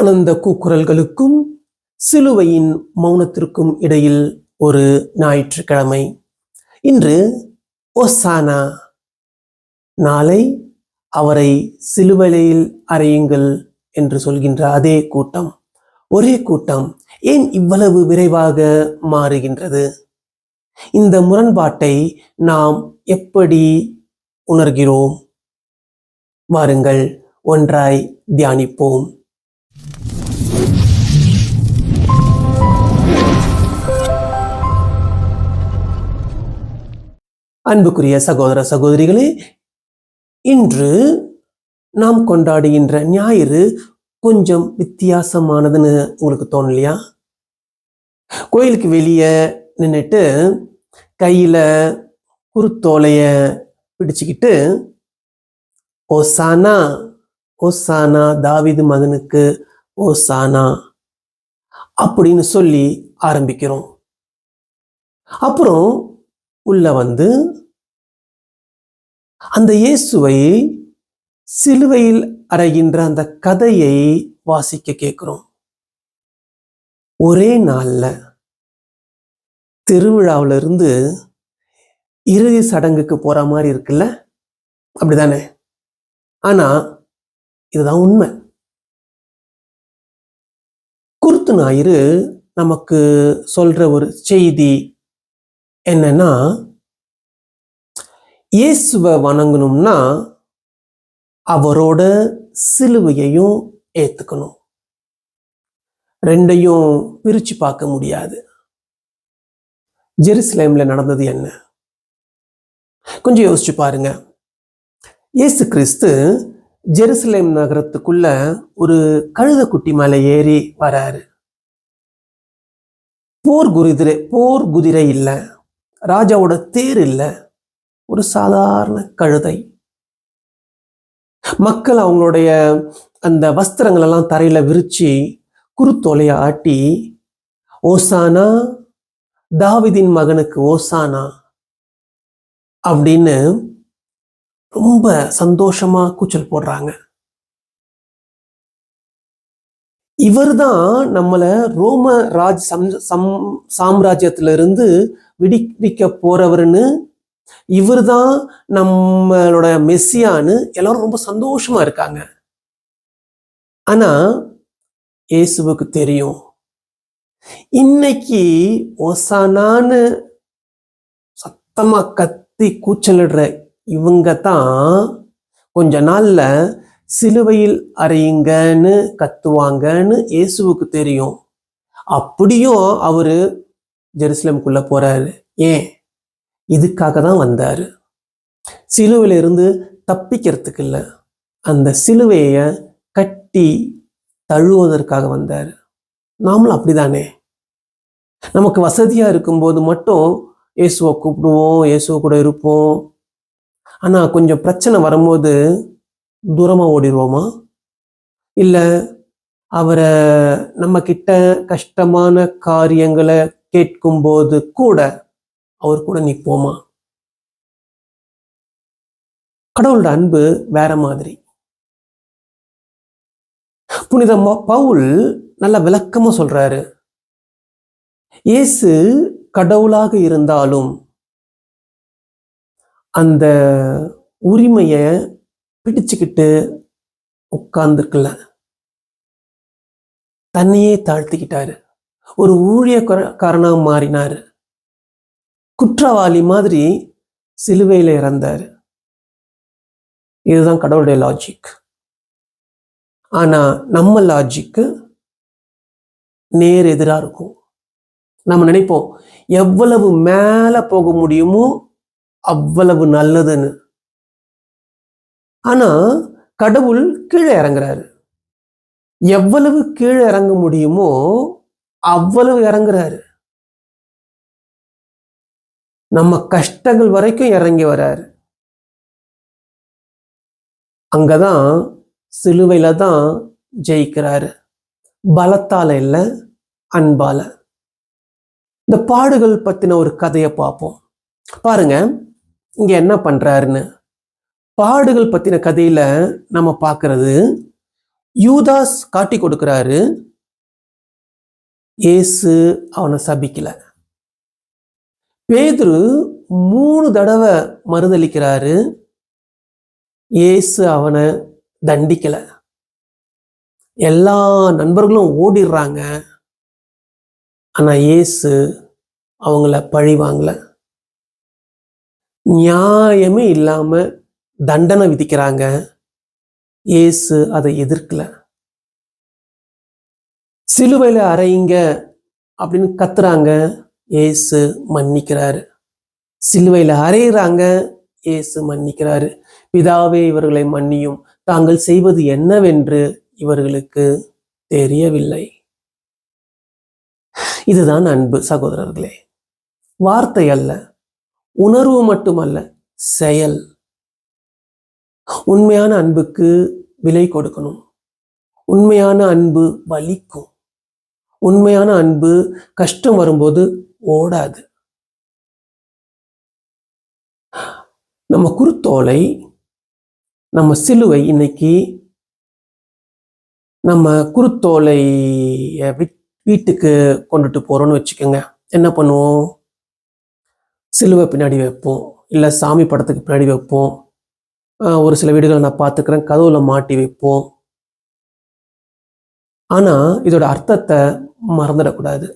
ஆனந்த கூக்குரல்களுக்கும் சிலுவையின் மௌனத்திற்கும் இடையில் ஒரு ஞாயிற்றுக்கிழமை. இன்று ஓசானா, நாளை அவரை சிலுவையில் அறையுங்கள் என்று சொல்கின்ற அதே கூட்டம், ஒரே கூட்டம் ஏன் இவ்வளவு விரைவாக மாறுகின்றது? இந்த முரண்பாட்டை நாம் எப்படி உணர்கிறோம்? வாருங்கள் ஒன்றாய் தியானிப்போம். அன்புக்குரிய சகோதர சகோதரிகளே, இன்று நாம் கொண்டாடுகின்ற ஞாயிறு கொஞ்சம் வித்தியாசமானதுன்னு உங்களுக்கு தோணலையா? கோயிலுக்கு வெளியே நின்றுட்டு கையில குருத்தோலைய பிடிச்சுக்கிட்டு ஓசானா ஓசானா தாவீது மகனுக்கு ஓசானா அப்படின்னு சொல்லி ஆரம்பிக்கிறோம். அப்புறம் உள்ள வந்து அந்த இயேசுவை சிலுவையில் அறைகின்ற அந்த கதையை வாசிக்க கேட்கிறோம். ஒரே நாள்ல திருவிழாவில இருந்து இறுதி சடங்குக்கு போற மாதிரி இருக்குல்ல, அப்படிதானே? ஆனா இதுதான் உண்மை. குருத்து ஞாயிறு நமக்கு சொல்ற ஒரு செய்தி என்னன்னா, இயேசுவை வணங்கணும்னா அவரோட சிலுவையையும் ஏத்துக்கணும். ரெண்டையும் பிரிச்சு பார்க்க முடியாது. ஜெருசலேம்ல நடந்தது என்ன? கொஞ்சம் யோசிச்சு பாருங்க. இயேசு கிறிஸ்து ஜெருசலேம் நகரத்துக்குள்ள ஒரு கழுதைக்குட்டி மேல ஏறி வராரு. போர் குதிரை இல்லை, ராஜாவோட தேர் இல்லை, ஒரு சாதாரண கழுதை. மக்கள் அவங்களுடைய அந்த வஸ்திரங்கள் எல்லாம் தரையில விரிச்சு குருத்தோலைய ஆட்டி ஓசானா தாவீதின் மகனுக்கு ஓசானா அப்படின்னு ரொம்ப சந்தோஷமா கூச்சல் போடுறாங்க. இவர் தான் நம்மள ரோம சாம்ராஜ்யத்திலிருந்து விடுவிக்க போறவர்னு, இவர் தான் நம்மளோட மெஸ்ஸியான்னு எல்லாரும் ரொம்ப சந்தோஷமா இருக்காங்க. ஆனா இயேசுவுக்கு தெரியும், இன்னைக்கு ஓசானான்னு சத்தமா கத்தி கூச்சலிடுற இவங்க தான் கொஞ்ச நாள்ல சிலுவையில் அறையுங்கன்னு கத்துவாங்கன்னு இயேசுவுக்கு தெரியும். அப்படியும் அவரு ஜெருசலேமுக்குள்ள போறாரு. ஏன்? இதுக்காக தான் வந்தாரு. சிலுவையில இருந்து தப்பிக்கிறதுக்கு இல்லை, அந்த சிலுவைய கட்டி தழுவதற்காக வந்தாரு. நாமளும் அப்படிதானே? நமக்கு வசதியா இருக்கும்போது மட்டும் இயேசுவை கூப்பிடுவோம், இயேசுவ கூட இருப்போம். ஆனா கொஞ்சம் பிரச்சனை வரும்போது தூரமா ஓடிடுவோமா? இல்ல அவரை நம்ம கிட்ட கஷ்டமான காரியங்களை கேட்கும்போது கூட அவர் கூட நிற்போமா? கடவுளோட அன்பு வேற மாதிரி. புனித பவுல் நல்ல விளக்கமா சொல்றாரு. இயேசு கடவுளாக இருந்தாலும் அந்த உரிமைய பிடிச்சுக்கிட்டு உட்கார்ந்துருக்கல, தன்னையே தாழ்த்திக்கிட்டாரு. ஒரு ஊழியக்காரனா மாறினாரு. குற்றவாளி மாதிரி சிலுவையில இறந்தாரு. இதுதான் கடவுளுடைய லாஜிக். ஆனா நம்ம லாஜிக்கு நேர் எதிரா இருக்கும். நம்ம நினைப்போம் எவ்வளவு மேல போக முடியுமோ அவ்வளவு நல்லதுன்னு. ஆனா கடவுள் கீழே இறங்குறாரு. எவ்வளவு கீழே இறங்க முடியுமோ அவ்வளவு இறங்குறாரு. நம்ம கஷ்டங்கள் வரைக்கும் இறங்கி வராரு. அங்கதான் சிலுவையில தான் ஜெயிக்கிறாரு. பலத்தால இல்ல, அன்பால. இந்த பாடுகள் பத்தின ஒரு கதையை பார்ப்போம். பாருங்க இங்க என்ன பண்றாருன்னு. பாடுகள் பத்தின கதையில நம்ம பார்க்கிறது, யூதாஸ் காட்டி கொடுக்கிறாரு, இயேசு அவனை சபிக்கல. பேதுரு 3 தடவை மறுதளிக்கிறாரு, இயேசு அவனை தண்டிக்கல. எல்லா நண்பர்களும் ஓடிடுறாங்க, ஆனா இயேசு அவங்கள பழி வாங்கல. நியாயமே இல்லாம தண்டனை விதிக்கிறாங்க, இயேசு அதை எதிர்க்கல. சிலுவையில அறையுங்க அப்படின்னு கத்துறாங்க, இயேசு மன்னிக்கிறாரு. சிலுவையில அறையிறாங்க, இயேசு மன்னிக்கிறாரு. பிதாவே, இவர்களை மன்னியும், தாங்கள் செய்வது என்னவென்று இவர்களுக்கு தெரியவில்லை. இதுதான் அன்பு சகோதரர்களே. வார்த்தை அல்ல, உணர்வு மட்டுமல்ல, செயல். உண்மையான அன்புக்கு விலை கொடுக்கணும். உண்மையான அன்பு வலிக்கும். உண்மையான அன்பு கஷ்டம் வரும்போது ஓடாது. நம்ம குருத்தோலை, நம்ம சிலுவை, இன்னைக்கு நம்ம குருத்தோலை வீட்டுக்கு கொண்டுட்டு போறோம்னு வச்சுக்கோங்க. என்ன பண்ணுவோம்? சிலுவை பின்னாடி வைப்போம், இல்லை சாமி படத்துக்கு பின்னாடி வைப்போம். ஒரு சில வீடுகளை நான் பார்த்துக்கிறேன், கதவுல மாட்டி வைப்போம். ஆனா இதோட அர்த்தத்தை மறந்துடக்கூடாது.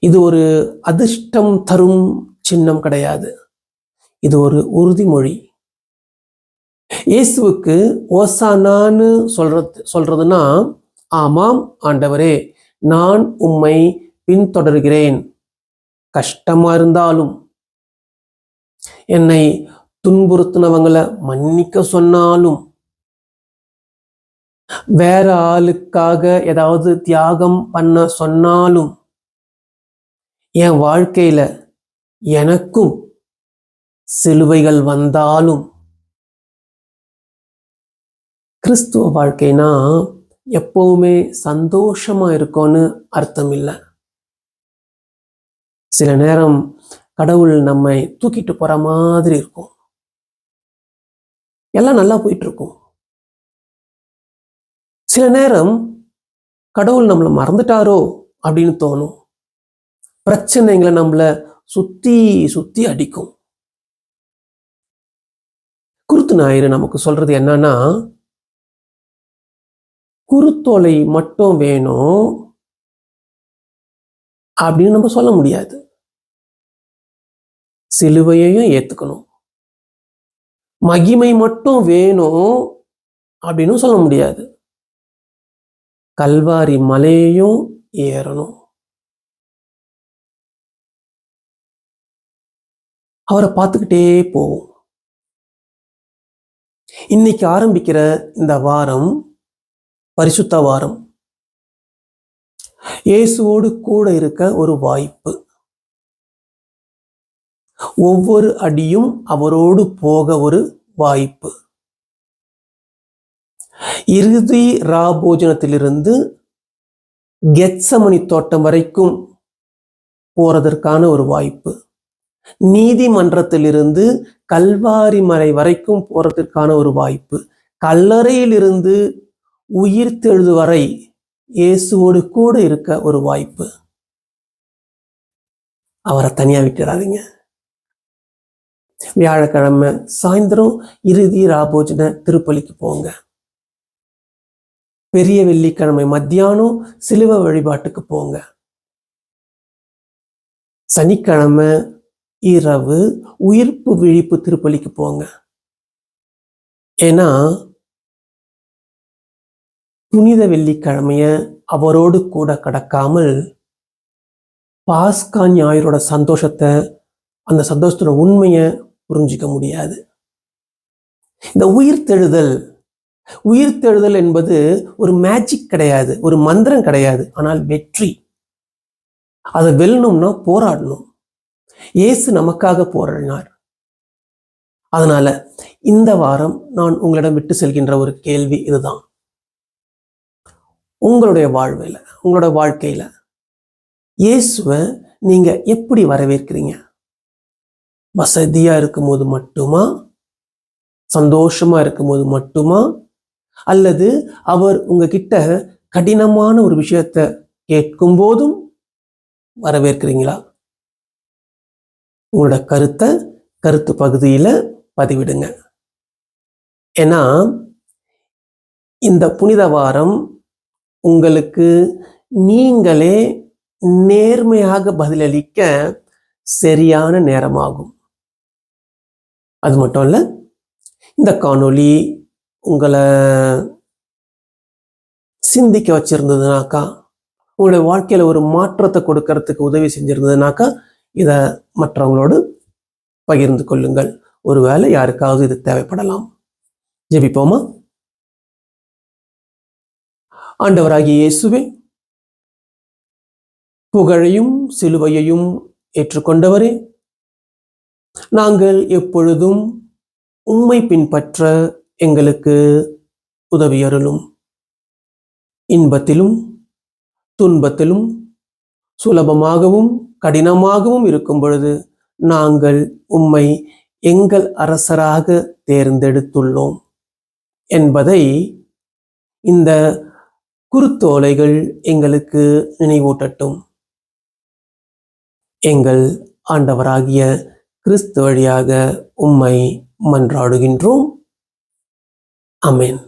இது ஒரு அதிர்ஷ்டம் தரும் சின்னம் கிடையாது, இது ஒரு உறுதிமொழி. இயேசுவுக்கு ஓசானான்னு சொல்றதுன்னா, ஆமாம் ஆண்டவரே, நான் உம்மை பின்தொடர்கிறேன். கஷ்டமா இருந்தாலும், என்னை துன்புறுத்தினவங்களை மன்னிக்க சொன்னாலும், வேற ஆளுக்காக ஏதாவது தியாகம் பண்ண சொன்னாலும், என் வாழ்க்கையில எனக்கும் சிலுவைகள் வந்தாலும், கிறிஸ்துவ வாழ்க்கைனா எப்பவுமே சந்தோஷமா இருக்கும்னு அர்த்தம் இல்லை. சில நேரம் கடவுள் நம்மை தூக்கிட்டு போற மாதிரி இருக்கும். எல்லாம் நல்லா போயிட்டு இருக்கும். சில நேரம் கடவுள் நம்மளை மறந்துட்டாரோ அப்படின்னு தோணும். பிரச்சனைகளை நம்மளை சுத்தி சுத்தி அடிக்கும். குருத்து ஞாயிறு நமக்கு சொல்றது என்னன்னா, குருத்தோலை மட்டும் வேணும் அப்படின்னு நம்ம சொல்ல முடியாது. சிலுவையையும் ஏத்துக்கணும். மகிமை மட்டும் வேணும் அப்படின்னு சொல்ல முடியாது. கல்வாரி மலையையும் ஏறணும். அவரை பார்த்துக்கிட்டே போவோம். இன்னைக்கு ஆரம்பிக்கிற இந்த வாரம் பரிசுத்த வாரம். இயேசுவோடு கூட இருக்க ஒரு வாய்ப்பு. ஒவ்வொரு அடியும் அவரோடு போக ஒரு வாய்ப்பு. இறுதி ராபோஜனத்திலிருந்து கெத்சமனி தோட்டம் வரைக்கும் போறதற்கான ஒரு வாய்ப்பு. நீதிமன்றத்திலிருந்து கல்வாரி மலை வரைக்கும் போறதற்கான ஒரு வாய்ப்பு. கல்லறையிலிருந்து உயிர்த்தெழுது வரை இயேசுவோடு கூட இருக்க ஒரு வாய்ப்பு. அவரை தனியா விட்டுறாதீங்க. வியாழக்கிழமை சாயந்தரம் இறுதி ராபோஜன திருப்பலிக்கு போங்க. பெரிய வெள்ளிக்கிழமை மத்தியானம் சிலுவை வழிபாட்டுக்கு போங்க. சனிக்கிழமை இரவு உயிர்ப்பு விழிப்பு திருப்பலிக்கு போங்க. ஏன்னா புனித வெள்ளிக்கிழமைய அவரோடு கூட கடக்காமல் பாஸ்கா ஞாயிறோட சந்தோஷத்தை, அந்த சந்தோஷத்தோட உண்மையை புரிஞ்சிக்க முடியாது. இந்த உயிர்த்தெழுதல் என்பது ஒரு மேஜிக் கிடையாது, ஒரு மந்திரம் கிடையாது. ஆனால் வெற்றி. அதை வெல்லணும்னா போராடணும். இயேசு நமக்காக போராடினார். அதனால இந்த வாரம் நான் உங்களிடம் விட்டு செல்கின்ற ஒரு கேள்வி இதுதான். உங்களுடைய வாழ்வில், உங்களோட வாழ்க்கையில இயேசுவை நீங்க எப்படி வரவேற்கிறீங்க? வசதியா இருக்கும்போது மட்டுமா? சந்தோஷமா இருக்கும்போது மட்டுமா? அல்லது அவர் உங்ககிட்ட கடினமான ஒரு விஷயத்தை கேட்கும் போதும் வரவேற்கிறீங்களா? உங்களோட கருத்து பகுதியில் பதிவிடுங்க. ஏன்னா இந்த புனித வாரம் உங்களுக்கு நீங்களே நேர்மையாக பதிலளிக்க சரியான நேரமாகும். அது மட்டும் இல்லை, இந்த காணொளி உங்களை சிந்திக்க வச்சிருந்ததுனாக்கா, உங்களுடைய வாழ்க்கையில் ஒரு மாற்றத்தை கொடுக்கறதுக்கு உதவி செஞ்சிருந்ததுனாக்கா, இதை மற்றவங்களோடு பகிர்ந்து கொள்ளுங்கள். ஒருவேளை யாருக்காவது இது தேவைப்படலாம். ஜெபிப்போமா? ஆண்டவராகிய இயேசுவே, புகழையும் சிலுவையையும் ஏற்றுக்கொண்டவரே, நாங்கள் எப்பொழுதும் உம்மை பின்பற்ற எங்களுக்கு உதவி அருளும். இன்பத்திலும் துன்பத்திலும் சுலபமாகவும் கடினமாகவும் இருக்கும் பொழுது நாங்கள் உம்மை எங்கள் அரசராக தேர்ந்தெடுத்துள்ளோம் என்பதை இந்த குருத்தோலைகள் எங்களுக்கு நினைவூட்டட்டும். எங்கள் ஆண்டவராகிய கிறிஸ்து வழியாக உம்மை மன்றாடுகின்றோம். ஆமென்.